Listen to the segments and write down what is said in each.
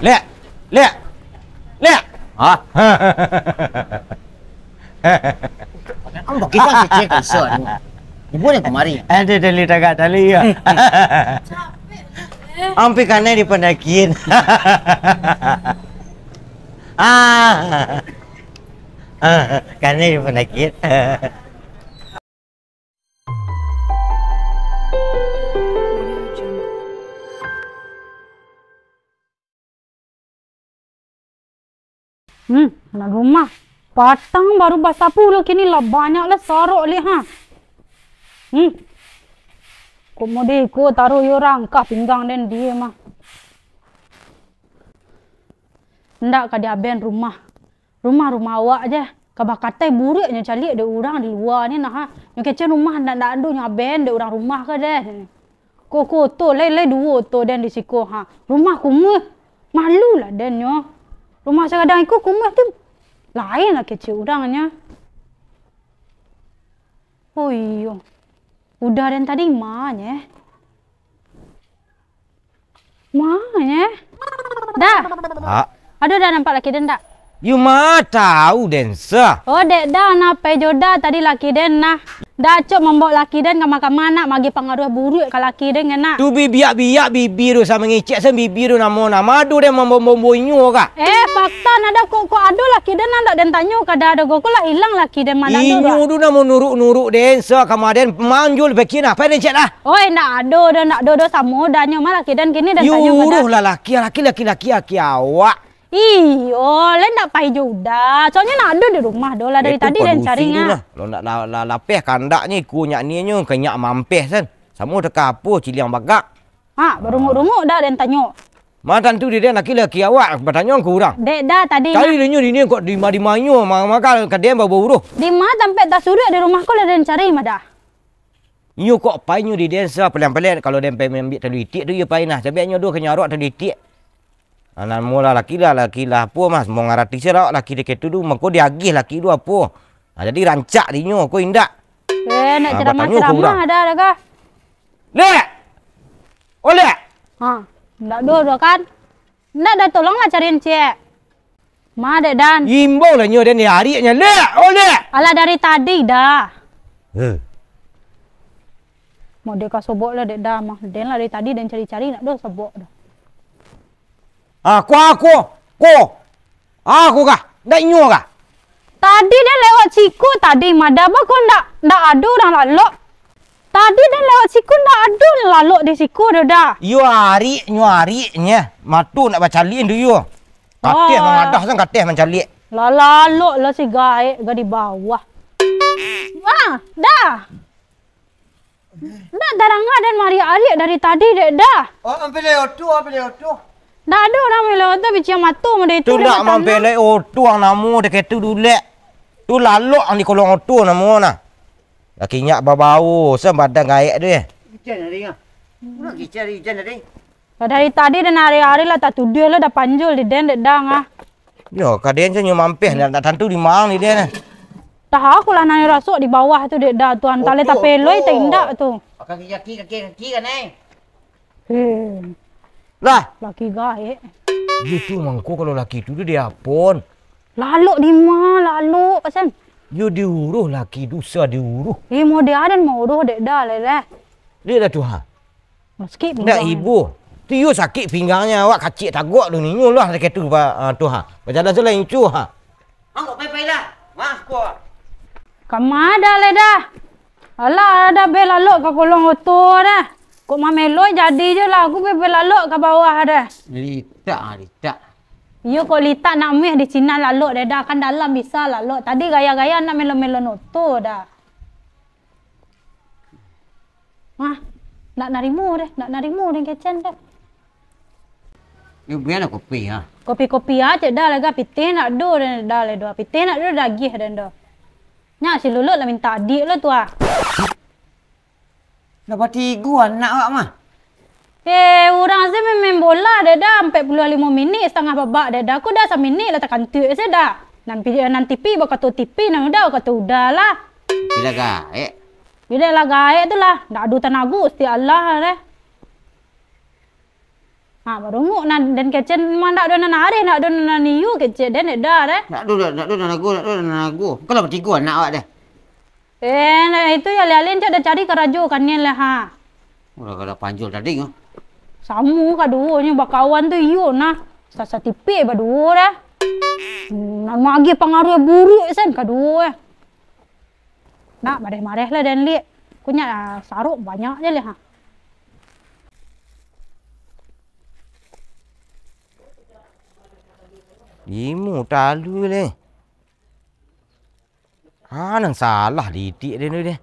Lihat. Lihat. Lihat. Ah. Ambak kita cek kesel. Ibu ni kemari. Ada dali tagak tali ya. Ampi kanai di pendakian. Kanai di pendakian. Anak rumah. Patang baru basapu lo kini lah banyak lah sarok leh ha. Kau mau deh, kau taruh yo rangkah pinggang dan dia mah. Ndak kada ben rumah. Rumah awak aja. Kabah katai buruknya cari ada orang di luar ni nah ha. Yang kecil rumah ndak ada nya ben ada orang rumah ke deh. Kau tu le dua tu dan di siku ha. Rumah kumeh. Malu lah dan nyo. Rumah sekadang ikut kumeh tu lain lah kecil orangnya. Oh iyo. Udah dan tadi mana? Mana? Dah. Ada dah nampak laki den tak? You mah tahu densa. Oh dek dah napai joda tadi laki den nah. Dah cok membawa laki den kama-kama nak magi pengaruh buruk ke laki den nak. Tu biak-biak bibir tu sama ngicek sen bibir tu nama adu dia membombo-bombonyo ka. Fakta nada kok ado laki den nak den tanyo kada ada kok lah hilang laki den mana ado. Inyo tu nak nuruk-nuruk densa kamaden manjul bekin apa den cek lah. Oi nak ado samo danyo mah laki den kini den tanyo kada. Yuruh lah laki awak. Iyo, lain nak pai juga. Soalnya nak ada di rumah dola dari tadi dan carinya. Kalau nak lapeh kandak ni ku nyak ni nyo kenyak mampeh sen. Samo teka apa ciliang bagak. Berumuk-rumuk dah dan tanyo. Matan tu dia laki-laki awak bertanya ku urang. Dek dah tadi. Kali dia kok di manyo maka kadem bau uruh. Di mana tempat tak sudah di rumah kau dan cari mah dah. Nyo kok pai nyo di desa pelan-pelan kalau dem pai ambil terlitik tu ye pai nah. Cabe nyo do kenyarok terlitik. Anak mula laki lah apa mas mau ngarati saya laki deket tu mengko diagih laki tu apa. Jadi rancak dinyo ko indak. Nak ceramah ada kah? Lek. Oleh. Ndak do kan? Ndak dah tolonglah cariin cek. Ma dek dan. Imbau lah nyo dan hari nya lek. Oleh. Alah dari tadi dah. Mau dek sobok lah dek dah mah. Den lah dari tadi dan cari-cari nak do sobok dah. Aku kah? Ndak nyo kah? Tadi dia lewat siku tadi madaba kok ndak ada orang lalu. Tadi dia lewat siku ndak ada lalu di siku dah. Yo hari nya matu nak bacalin tu yo. Kateh mengadah sang kateh mencali. Lalu lah si gaek ga di bawah. Dah. Ndak darangah dan mari ari dari tadi dek dah. Ambil lewat tu. Dah ada orang melewat tu bici matu mode itu. Tu dak mampe le otu ang namu deket tu dulek. Tu lalu ang di kolong otu namu na. Laki nyak babau sem badan gaek dia. Ijan ada ngah. Nak cari ijan ada. Dari tadi dan hari-hari lah tak tuduh lah dah panjul di den dek dang ah. Yo kaden cenyo mampe nak tentu di mang ni dia. Dah aku lah nanya rasuk di bawah tu dek dah tuan tale tapeloi tindak tu. Kaki kan Lah, laki gaek. Itu mangko kalau laki tu dia apon. Lalu di mana lalu pasal? Yo diuruh laki dosa diuruh. Mau dia dan mau uruh dek dah le. Dia dah Tuhan. Sakit pinggang. Ndak ibu. Tu yo sakit pinggangnya awak kacik tagok tu ni lah dekat tu Tuhan. Berjalan selain cu ha. Angkok pai lah. Mas ko. Kamada le dah. Alah ada belalu ke kolong oto dah. Kok mameloi jadi je lah. Aku bebel laluk ke bawah dah. Litak. Yo kok litak nak meh di Cina laluk dah. Kan dalam bisa laluk. Tadi gaya-gaya nak melo-melo noto dah. Nak narimu deh kecen dah. Yo biar kopi ha. Kopi-kopi aja dah lega pitih nak do dah le do. Pitih nak do dagih dan do. Nya si lulut lah minta adik lah tu ah. Dapat 3 anak awak mah. Orang saya main bola dah 45 minit setengah babak dah. Aku dah 1 minit lah tak kantuk saya dah. Nanti pi bakal tu TV nang dah kata udah lah. Bila gaek. Bila lah gaek tu lah. Ndak ada tenaga sti Allah dah. Ha barunguk na dan kecen mandak do na nare nak do na niu kecen den dah dah. Nak do nago. Kalau bertiga anak awak dah. Nah itu ya lialin dah cari kerajo kan lah ha. Udah kalau panjul tadi ngah. Samu kaduanya bakawan tu iyo nah. Sasa tipe berdua dah. Nak magi pengaruh buruk sen kadua. Nak mareh-mareh lah dan lihat. Kunya saruk banyak je lah ha. Imu talu le. Nang salah didik dia ni dia.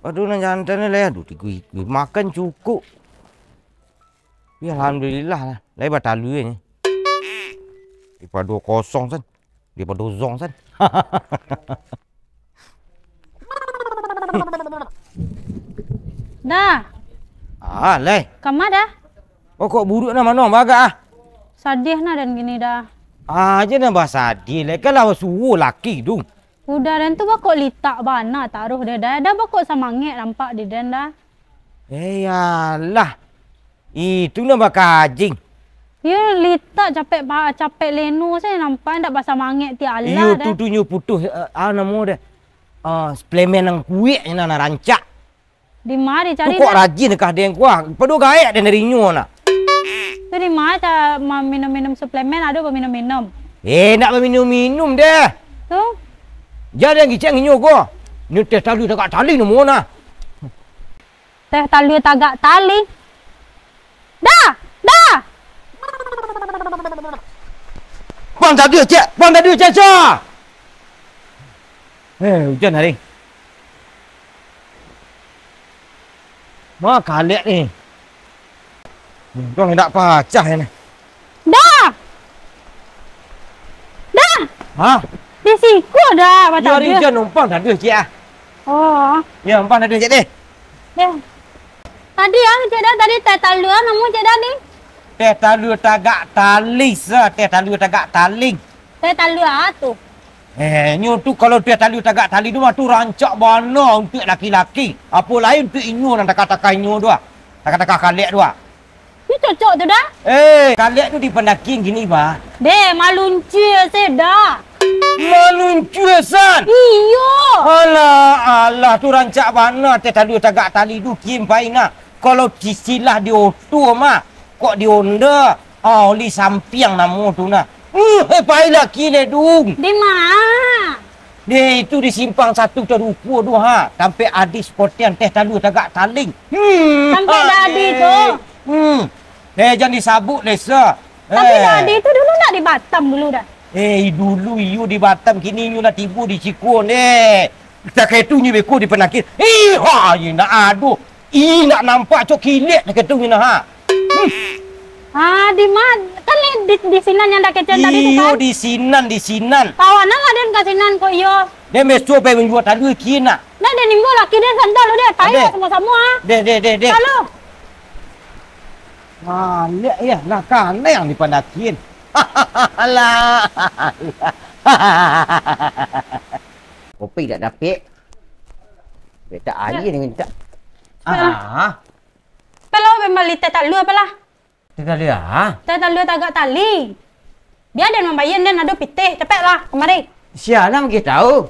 Aduh nang jantan le, aduh gue makan cukup. Ya alhamdulillah lah. Lai batalu ni. Daripada 2-0 san. Daripada 2-0 san. Dah. Lai. Kamar dah. Oh kok buruk nak mana bagak ah? Sadih nah dan gini dah. Aja nak bahasa sadih le. Kalau suruh laki tu. Udah dan tu bakok litak bana taruh dia dah. Dah bakok samangek nampak di dan dah. Yalah. Itu nak bakajing. Ya litak capek lenu saya nampak ndak basah mangek ti ala Iyo dah. tu nyu putus nama dia. Suplemen yang kuih yang nak rancak. Di mari Tu cari kok dah. rajin kah dia yang kuah. Padu gaek dia dari nyu nak. Tu di mana minum-minum suplemen ada apa minum-minum. Nak minum-minum dia. Tu Jadi yang giceng nyu ko. Ni teh tali dekat tali nombor na. teh tali tagak tali. Dah. Bang tak ada cek. Bang tak ada cek. Hujan hari. Mak kalian ni. Kau nak pacah ni. Dah. Ha? Di siku dah Ya macam hari dia. hujan numpang tak ada cek ah. Oh. Ya numpang tak ada cek deh. Ya. Tadi cik dah tadi teh tali namu cik dah ni. Teh tali tagak tali sah. Teh tali tagak tali. Teh tali tu. Nyu tu kalau teh tali tagak tali tu mah tu rancak bana untuk laki-laki. Apa lain untuk inyu nak kata-kata inyu dua. Kata-kata kalian dua. Ni cocok tu dah. Kalian tu di pendaking gini bah. Deh malunci sedah. Meluncur san. Iyo. Alah tu rancak bana teh tali tagak tali tu kim paina. Kalau cicilah di otu mah kok di onda. Li sampiang namu tu na. Pailah kile dung. Di mana? Dia itu di simpang 1 terupu 2 ha. Sampai adis potian teh talu tagak taling. Sampai dah adi tu. Jangan disabuk desa. Tapi dah adi tu dulu nak di Batam dulu dah. Dulu you di Batam kini you nak tibu di Cikun Kita kata you beko di penakit. You nak aduh. Nak nampak cok kilit nak kata you nak ha. Di mana? Kan di sinan yang dah kecil tadi tu kan? Di sinan. Kawanan ada yang kasinan kok iyo. Dia mesti pe menjual talu kina. Dah dia nimbo laki dia santal lu dia. Payo sama-sama. Deh. Halo. Lihat ya, nak kan yang di pendakin. Alah. Kopi tak dapat. Tak ada ni minta. Kalau membeli teh tak lu apalah? Tidak lihat. Teh tak lu tagak tali. Dia ada membayar dan ada pitih. Cepatlah kemari. Siapa nak tahu?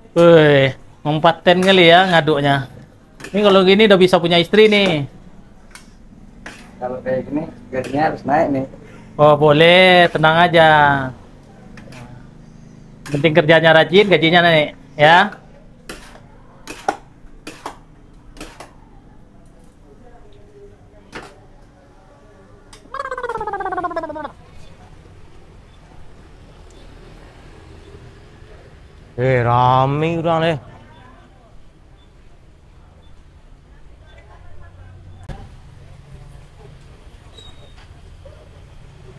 Woi, ngompaten kali ya ngaduknya. Ini kalau gini udah bisa punya istri nih. Kalau kayak gini, gajinya harus naik nih. Oh boleh, tenang aja. Penting kerjanya rajin, gajinya naik ya. Rame orang ni.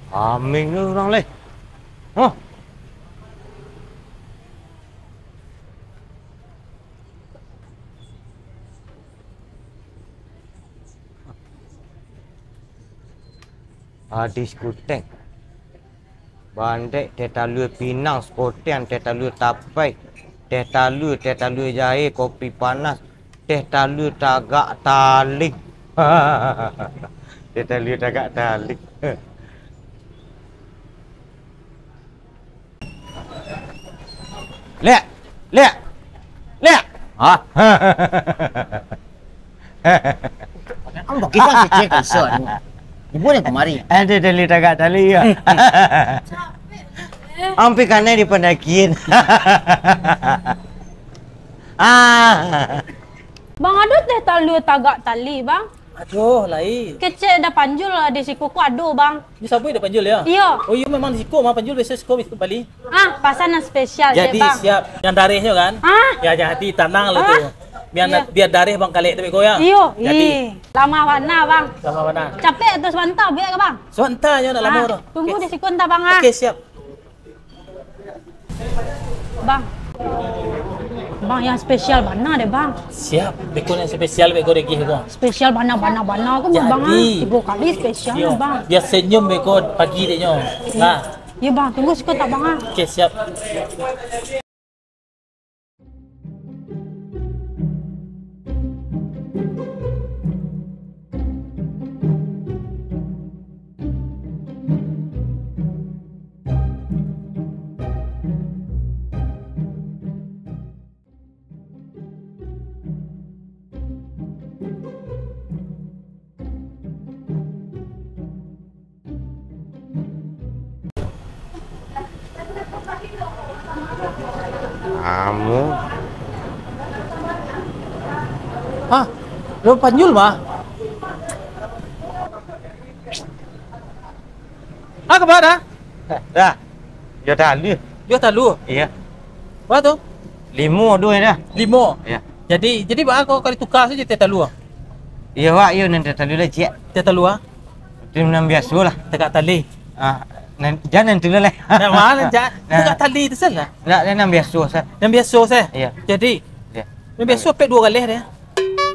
Rame ni orang ni. Diskotek. Bandek teh talur Pinang, Skotian teh talur Tapai. teh talu jahe, kopi panas, teh talu tagak talik. Teh talu tagak talik. Lihat, lihat, lihat. Ah. Ang kita si cek iso. Ibu ni kemari. Ada tali tagak tali ya. Ampi kanai di pendakian. Bang ada teh talu tagak tali bang. Aduh, lain. Kecil dah panjul di sikuku aduh bang. Di Sabui dah panjul ya? Iya. Oh, iya memang di Siko, mah panjul biasa Siko Bali. Pasanan spesial Jadi deh bang. siap yang darihnya kan? Ya jadi tenang lah tuh. Biar darih bang kali tapi kau ya. Iyo, Jadi lama warna bang. sama mana? Capek tuh sebentar biar ke bang. Sebentar ya nak lama dah. Tunggu di siku entah bang Oke, siap. Bang. Bang yang spesial mana deh bang? Siap. Beko yang spesial beko degi ko. Spesial bana aku buat bang. Jadi. 3 kali spesial Yo. bang. Biar senyum beko pagi deh nyo. Nah, Iya bang, tunggu siku tak bang. oke siap. Kamu Ah, lo panjul mah? Kemana? dah. Ya tali. Dia talu. Iya. Apa tu? 5 dua dah. 5. Ya. Jadi bang kau kali tukar saja teh talu. Iya wak, yo nanti tali lah cik. Teh talu ah. Itu menang biasa lah. Tegak tali. Jangan tu lah. Nak mana jah? Tegak tali tu salah. Nak menang biasa sah. Yang biasa saya. Iya. Jadi Iya. yang biasa pek 2 kali dia.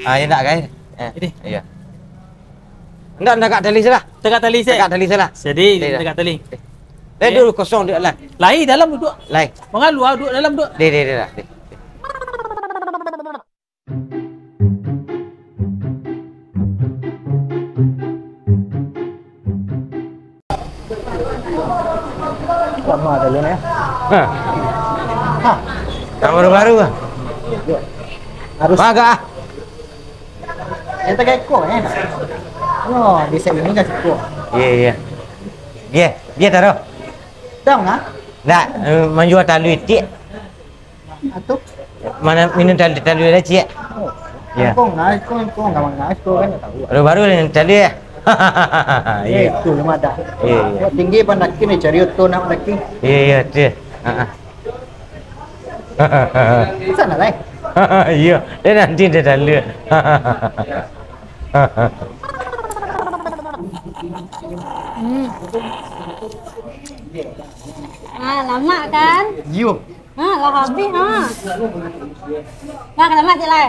Ya nak guys. Ini. Iya. Nak kat tali salah. Tegak tali saya. Kat tali salah. Jadi Iya. tegak tali. Dulu kosong dia lah. Lain dalam duduk. Lai. Mangan luar duduk dalam duduk. Dia lah. Lama dulu ya. Baru-baru ah. Harus Baga. yang tegak ekor ya. Oh, di sini enggak ekor. Iya. Dia taruh. Dong ah. Nak menjual talu itik. Atau Mana minum talu dah cik. Ya. kau enggak ekor kan tahu. Baru-baru ni talu ya. Iya. Itu lama dah. Iya. Tinggi pandaki ni cari tu nak pandaki. Iya, tu. Sana lah. Iya, dia nanti dia talu. Lama kan? Yuk. Lah habis Nah, kenapa cik lai?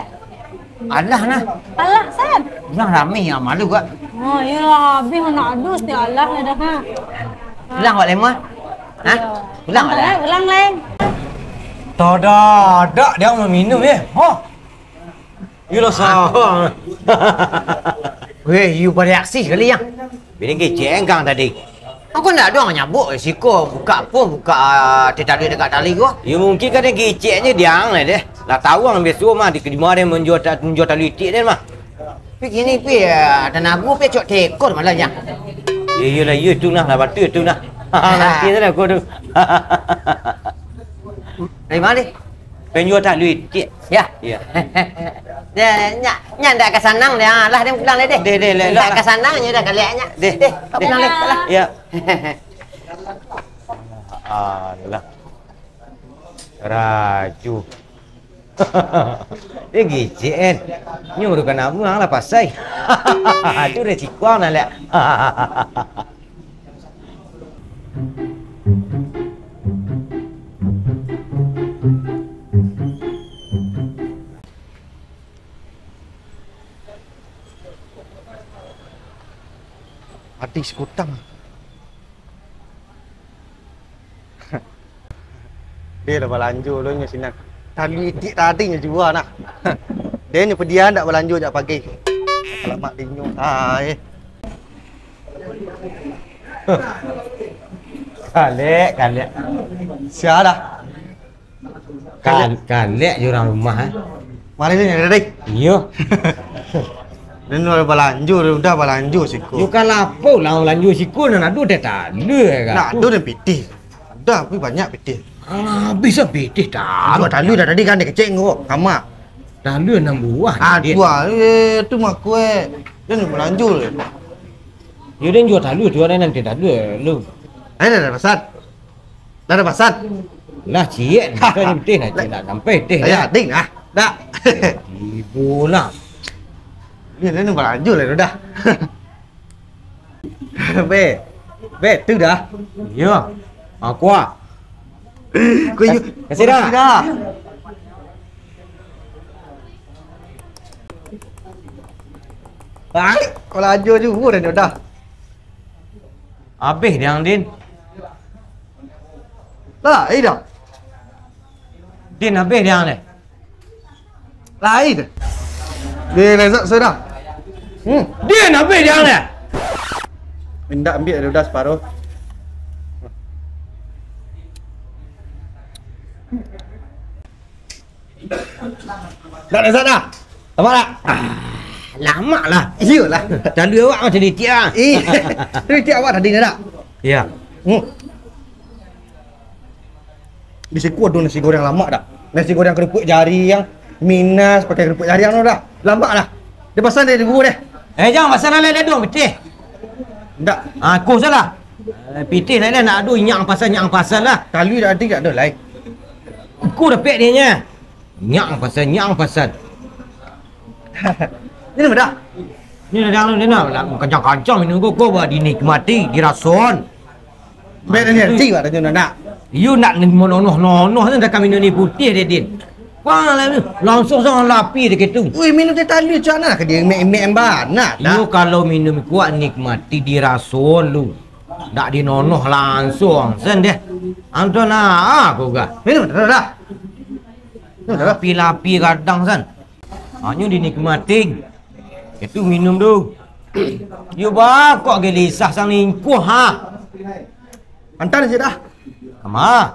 Allah nah. Alah, Sam. Bilang ramai ya malu gak. Oh, iyalah habis nak adus dia Allah dah Bilang awak lemah. Hah? Bilang awak dah. Ulang lain. Tak, dia mau minum ya. Yulah sah. Weh, you bereaksi sekali yang. Bini kecil engkang tadi. Aku nak doang nyabuk siko buka teh tali dekat tali gua. Ya mungkin kan dia kecilnya diang lah deh. Lah tahu orang biasa mah di kedua dia menjual talu itik dia mah. Pi gini tanah gua cok tekor malah yang. Iyalah, tu lah batu tu lah. Nanti tu lah aku tu. Dari mana? Penjual talu itik. Ya. Ya. Dia nyak ndak ke sanang dia. Lah dia pulang deh. Ndak ke sanang nya dah kaliaknya. Deh. Pulang deh. Lah. Ya. Alah. Raju. Dia gicen. Nyuruh kan abang lah pasai. Itu dah cikuang lah lek. Hati sekutang. Dia dah balanjur lo nya sinak. Tali itik tadi nya jual nak. Dia nya pedian dak berlanjut jak pagi. Kalau mak dinyo tai. Kalek. Sia dah. Kalek je orang rumah Mari ni dik. Iya. Dan lu berlanjut dah berlanjut siku. You kan lapo lah lanjut siku nak adu dah tak ada kan. Nak tu dan pitih. Dah tapi banyak pitih. Bisa pitih tak. Apa tali dah tadi kan dia kecil ngok kamar. Dah lu 6 buah. Dua tu mak kue. Dan berlanjut. You dan jual talu jual nanti tak ada lu. Dah pasat. Dah pasat. Lah cik, kan pitih nak cik nak sampai pitih. Ya, ding ah. Dah. Ibu lah. Dia ni berlanjut lah dah. Be. Tu dah. Ya. Aku ah. Kasih dah. Balik. Kalau laju juga dah. Habis dia Din. Lah, dah. Din habis dia ni. Lain. Dia lezat sudah. Din habis dia ni. Minta ambil dia dah separuh. Dah lezat dah. Nampak tak? Lama lah. Iyalah. Tadi awak macam ditik ah. Dia awak tadi ni tak? Ya. Bisa kuat tu nasi goreng lama dah. Nasi goreng kerupuk jari yang minus pakai kerupuk jari yang tu dah. Lama dah. Dia pasal dia bubur dia. Jangan pasal lain dong pitih. Tak. Aku salah. Pitih lain nak adu nyang pasal lah. Kali dah ada tak ada lain. Aku dah pek dia nya. Nyang pasal. Ini nama dah. Ni dah ni nak kancang-kancang minum kau buat dinikmati, dirason. Baik dah ni cik lah dah nak. You nak nonoh dah kami minum ni putih dia Din. Wah lah langsung sangat lapi dia gitu. Ui minum teh tali macam mana ke dia mek banat dah. You kalau minum kuat nikmati dirason lu. Tak dinonoh langsung. Sen deh. Anton aku gak. Minum dah. Lapi-lapi kadang san. Hanya dinikmati. Itu minum tu. You kok gelisah sang lingkuh ha. Antar je dah. Kama.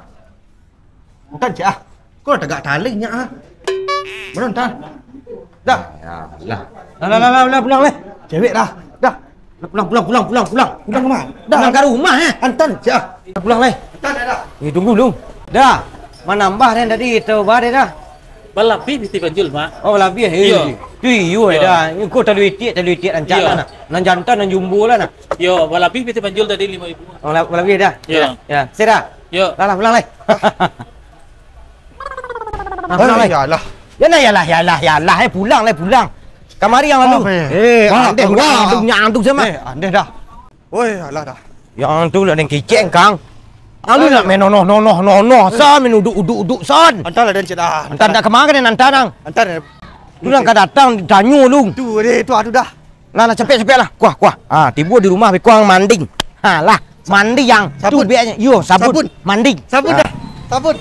Antar je ah. Kau dah tegak tali nya ah. Mana antar? Dah. Ya lah. Lah pulang leh. Cewek dah. Dah. Pulang. Pulang ke mana? Dah. Pulang ke rumah Antar je ah. Pulang leh. Antar dah. Tunggu lu. Dah. Menambah dan tadi itu bar dah. Balapi mesti banjul, Mak. Oh lebih Iya. You dah. Kau terlalu itik ancak lah. Nan jantan nan jumbo lah nak. Yo, balapi mesti banjul tadi 5.000. Oh lebih dah. Iya. Ya. Sedar. Yo. Lah pulang leh. Pulang leh. Yalah. Pulang. Kamari yang lalu. Andeh wah, tu nyang tu sama. Andeh dah. Oi, alah dah. Yang tu lah yang kiceng kang. Alu nak main nonoh. San main uduk san. Antar lah dan cik dah. Antar tak kemana kan antar nang. Antar. Lu nang kan datang danyu lu. Tu dia tu dah. Lah cepet lah. Kuah. Tiba di rumah kuang manding. Lah. Mandi yang tu biarnya. Yo sabun. Manding. Sabun dah. Sabun.